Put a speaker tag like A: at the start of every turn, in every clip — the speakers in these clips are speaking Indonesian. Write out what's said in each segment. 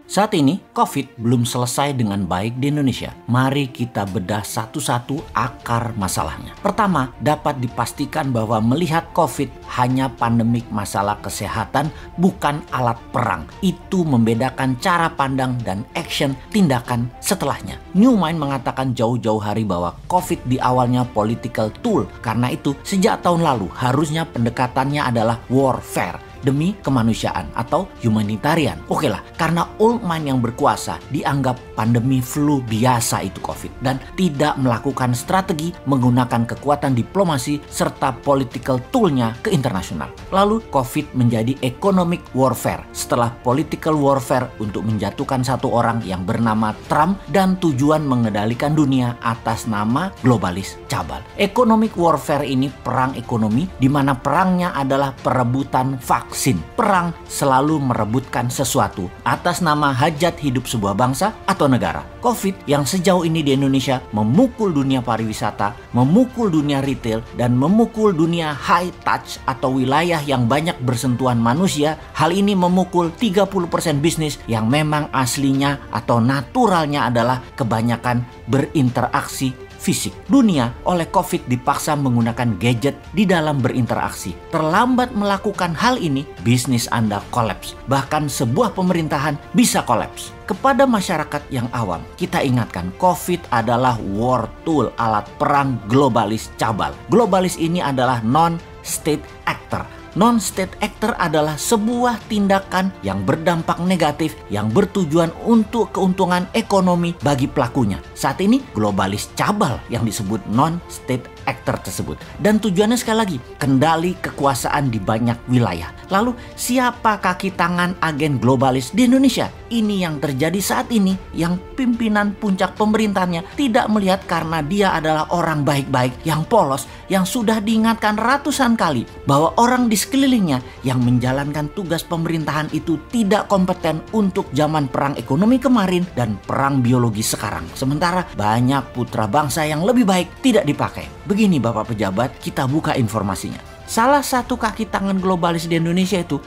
A: Saat ini, COVID belum selesai dengan baik di Indonesia. Mari kita bedah satu-satu akar masalahnya. Pertama, dapat dipastikan bahwa melihat COVID hanya pandemik masalah kesehatan, bukan alat perang. Itu membedakan cara pandang dan action tindakan setelahnya. Newmind mengatakan jauh-jauh hari bahwa COVID di awalnya political tool. Karena itu, sejak tahun lalu harusnya pendekatannya adalah warfare demi kemanusiaan atau humanitarian. Oke lah, karena old mind yang berkuasa dianggap pandemi flu biasa itu COVID dan tidak melakukan strategi menggunakan kekuatan diplomasi serta political toolnya ke internasional. Lalu COVID menjadi economic warfare setelah political warfare untuk menjatuhkan satu orang yang bernama Trump dan tujuan mengendalikan dunia atas nama globalis cabal. Economic warfare ini perang ekonomi di mana perangnya adalah perebutan vaksin. Perang selalu merebutkan sesuatu atas nama hajat hidup sebuah bangsa atau negara. COVID yang sejauh ini di Indonesia memukul dunia pariwisata, memukul dunia retail, dan memukul dunia high touch atau wilayah yang banyak bersentuhan manusia. Hal ini memukul 30% bisnis yang memang aslinya atau naturalnya adalah kebanyakan berinteraksi fisik. Dunia oleh COVID dipaksa menggunakan gadget di dalam berinteraksi. Terlambat melakukan hal ini, bisnis Anda kolaps. Bahkan sebuah pemerintahan bisa kolaps. Kepada masyarakat yang awam, kita ingatkan COVID adalah war tool, alat perang globalis cabal. Globalis ini adalah non-state actor. Non-state actor adalah sebuah tindakan yang berdampak negatif yang bertujuan untuk keuntungan ekonomi bagi pelakunya. Saat ini globalis cabal yang disebut non-state actor tersebut. Dan tujuannya sekali lagi, kendali kekuasaan di banyak wilayah. Lalu siapa kaki tangan agen globalis di Indonesia? Ini yang terjadi saat ini, yang pimpinan puncak pemerintahnya tidak melihat karena dia adalah orang baik-baik yang polos, yang sudah diingatkan ratusan kali bahwa orang di sekelilingnya yang menjalankan tugas pemerintahan itu tidak kompeten untuk zaman perang ekonomi kemarin dan perang biologi sekarang. Sementara banyak putra bangsa yang lebih baik tidak dipakai. Begini Bapak pejabat, kita buka informasinya. Salah satu kaki tangan globalis di Indonesia itu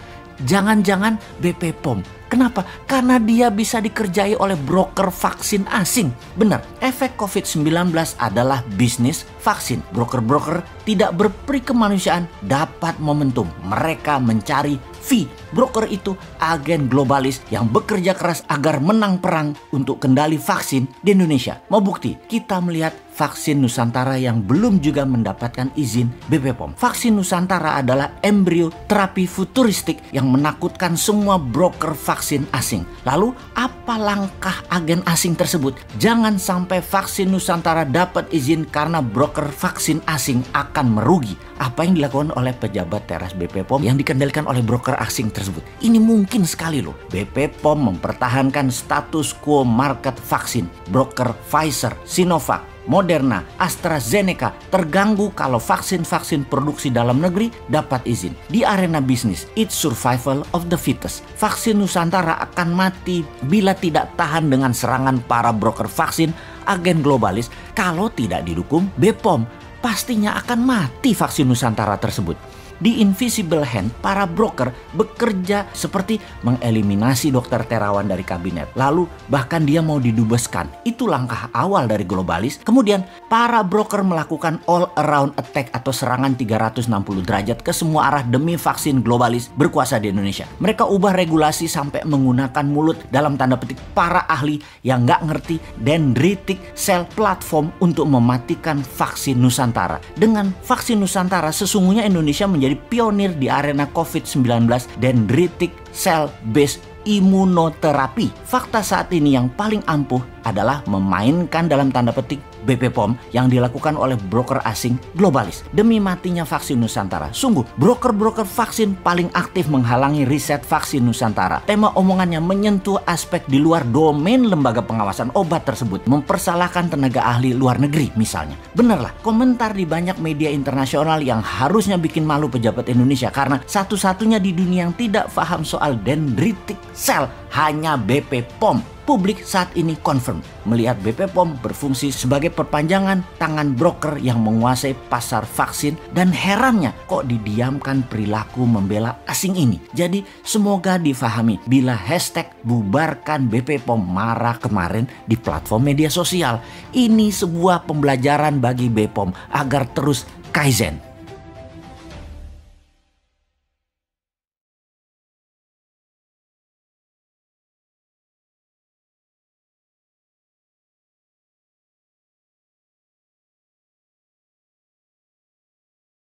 A: jangan-jangan BP POM. Kenapa? Karena dia bisa dikerjai oleh broker vaksin asing. Benar, efek COVID-19 adalah bisnis vaksin. Broker-broker tidak berperi kemanusiaan dapat momentum. Mereka mencari fee. Broker itu agen globalis yang bekerja keras agar menang perang untuk kendali vaksin di Indonesia. Mau bukti? Kita melihat vaksin Nusantara yang belum juga mendapatkan izin BP POM. Vaksin Nusantara adalah embrio terapi futuristik yang menakutkan semua broker vaksin asing. Lalu apa langkah agen asing tersebut? Jangan sampai vaksin Nusantara dapat izin karena broker vaksin asing akan merugi. Apa yang dilakukan oleh pejabat teras BP POM yang dikendalikan oleh broker asing tersebut? Ini mungkin sekali loh. BP POM mempertahankan status quo market vaksin. Broker Pfizer, Sinovac, Moderna, AstraZeneca terganggu kalau vaksin-vaksin produksi dalam negeri dapat izin. Di arena bisnis, it's survival of the fittest. Vaksin Nusantara akan mati bila tidak tahan dengan serangan para broker vaksin agen globalis. Kalau tidak didukung BPOM, pastinya akan mati vaksin Nusantara tersebut. Di invisible hand, para broker bekerja seperti mengeliminasi dokter terawan dari kabinet. Lalu bahkan dia mau didubeskan. Itu langkah awal dari globalis. Kemudian para broker melakukan all around attack atau serangan 360 derajat ke semua arah demi vaksin globalis berkuasa di Indonesia. Mereka ubah regulasi sampai menggunakan mulut dalam tanda petik para ahli yang nggak ngerti dendritic cell platform untuk mematikan vaksin Nusantara. Dengan vaksin Nusantara sesungguhnya Indonesia menjadi pionir di arena COVID-19 dendritic cell-based imunoterapi. Fakta saat ini yang paling ampuh adalah memainkan dalam tanda petik BP POM yang dilakukan oleh broker asing globalis demi matinya vaksin Nusantara. Sungguh, broker-broker vaksin paling aktif menghalangi riset vaksin Nusantara. Tema omongannya menyentuh aspek di luar domain lembaga pengawasan obat tersebut, mempersalahkan tenaga ahli luar negeri misalnya. Benarlah, komentar di banyak media internasional yang harusnya bikin malu pejabat Indonesia karena satu-satunya di dunia yang tidak paham soal dendritic cell hanya BP POM. Publik saat ini confirm melihat BP POM berfungsi sebagai perpanjangan tangan broker yang menguasai pasar vaksin, dan herannya kok didiamkan perilaku membela asing ini. Jadi semoga difahami bila hashtag bubarkan BP POM marah kemarin di platform media sosial. Ini sebuah pembelajaran bagi BPOM agar terus kaizen.